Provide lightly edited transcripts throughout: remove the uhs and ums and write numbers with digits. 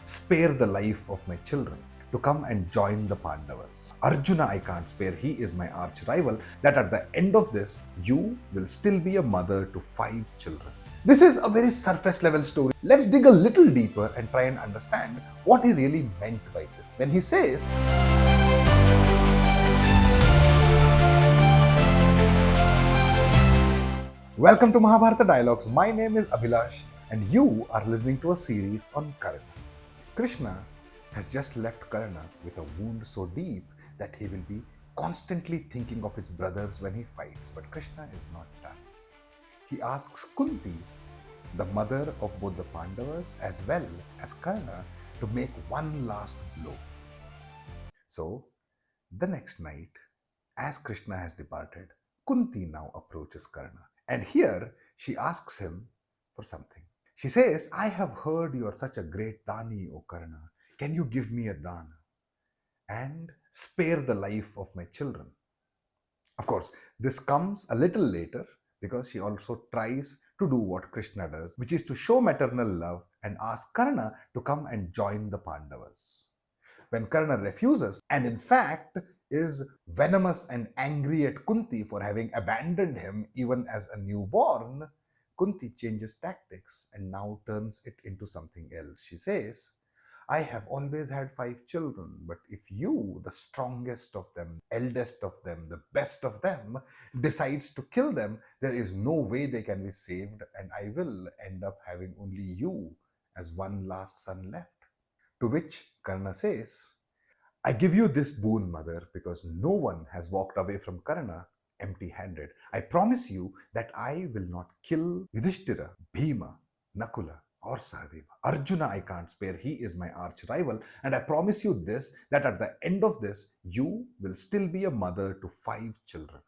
spare the life of my children to come and join the Pandavas. Arjuna I can't spare, he is my arch rival, that at the end of this, you will still be a mother to 5 children. This is a very surface level story. Let's dig a little deeper and try and understand what he really meant by this. When he says, welcome to Mahabharata Dialogues. My name is Abhilash and you are listening to a series on Karna. Krishna has just left Karna with a wound so deep that he will be constantly thinking of his brothers when he fights. But Krishna is not done. He asks Kunti, the mother of both the Pandavas as well as Karna, to make one last blow. So, the next night, as Krishna has departed, Kunti now approaches Karna. And here she asks him for something. She says, I have heard you are such a great Dani, O Karna. Can you give me a dana and spare the life of my children? Of course, this comes a little later because she also tries to do what Krishna does, which is to show maternal love and ask Karna to come and join the Pandavas. When Karna refuses and in fact is venomous and angry at Kunti for having abandoned him even as a newborn, Kunti changes tactics and now turns it into something else. She says, I have always had 5 children, but if you, the strongest of them, eldest of them, the best of them, decides to kill them, there is no way they can be saved, and I will end up having only you as one last son left. To which Karna says, I give you this boon, mother, because no one has walked away from Karna empty-handed. I promise you that I will not kill Yudhishthira, Bhima, Nakula, or Sahadeva. Arjuna I can't spare, he is my arch rival, and I promise you this, that at the end of this, you will still be a mother to 5 children.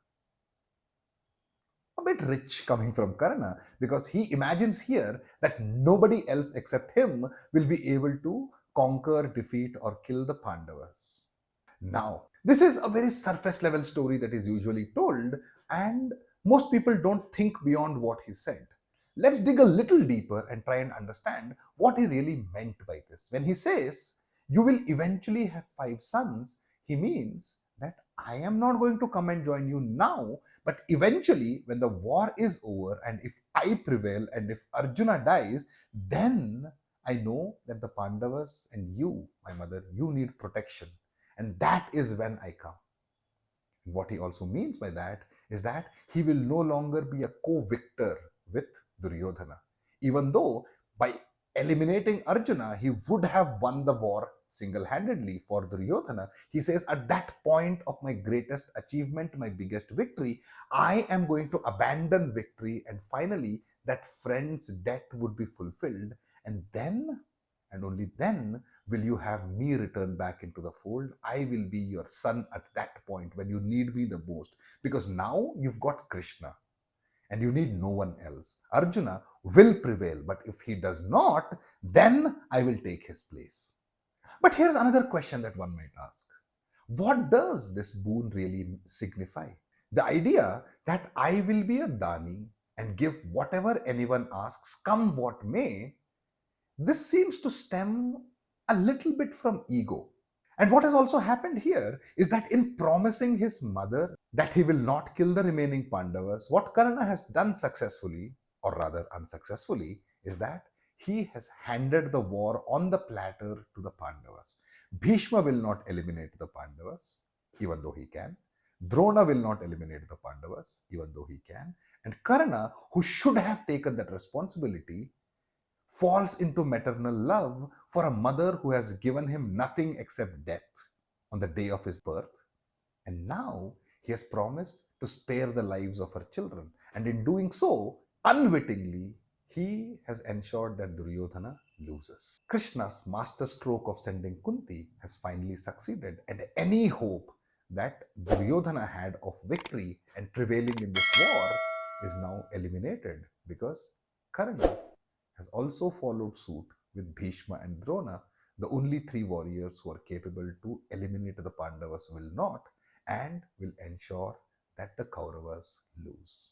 A bit rich coming from Karna, because he imagines here that nobody else except him will be able to conquer, defeat, or kill the Pandavas. Now, this is a very surface level story that is usually told, and most people don't think beyond what he said. Let's dig a little deeper and try and understand what he really meant by this. When he says, you will eventually have 5 sons, he means that I am not going to come and join you now, but eventually when the war is over and if I prevail and if Arjuna dies, then I know that the Pandavas and you, my mother, you need protection. And that is when I come. What he also means by that is that he will no longer be a co-victor with Duryodhana. Even though by eliminating Arjuna, he would have won the war single-handedly for Duryodhana. He says, at that point of my greatest achievement, my biggest victory, I am going to abandon victory, and finally that friend's debt would be fulfilled. And then, and only then, will you have me return back into the fold. I will be your son at that point when you need me the most. Because now you've got Krishna and you need no one else. Arjuna will prevail, but if he does not, then I will take his place. But here's another question that one might ask. What does this boon really signify? The idea that I will be a Dani and give whatever anyone asks, come what may, this seems to stem a little bit from ego. And what has also happened here is that in promising his mother that he will not kill the remaining Pandavas, what Karna has done successfully, or rather unsuccessfully, is that he has handed the war on the platter to the Pandavas. Bhishma will not eliminate the Pandavas, even though he can. Drona will not eliminate the Pandavas, even though he can. And Karna, who should have taken that responsibility, falls into maternal love for a mother who has given him nothing except death on the day of his birth. And now he has promised to spare the lives of her children. And in doing so, unwittingly, he has ensured that Duryodhana loses. Krishna's masterstroke of sending Kunti has finally succeeded, and any hope that Duryodhana had of victory and prevailing in this war is now eliminated because Karna has also followed suit with Bhishma and Drona, the only 3 warriors who are capable to eliminate the Pandavas will not, and will ensure that the Kauravas lose.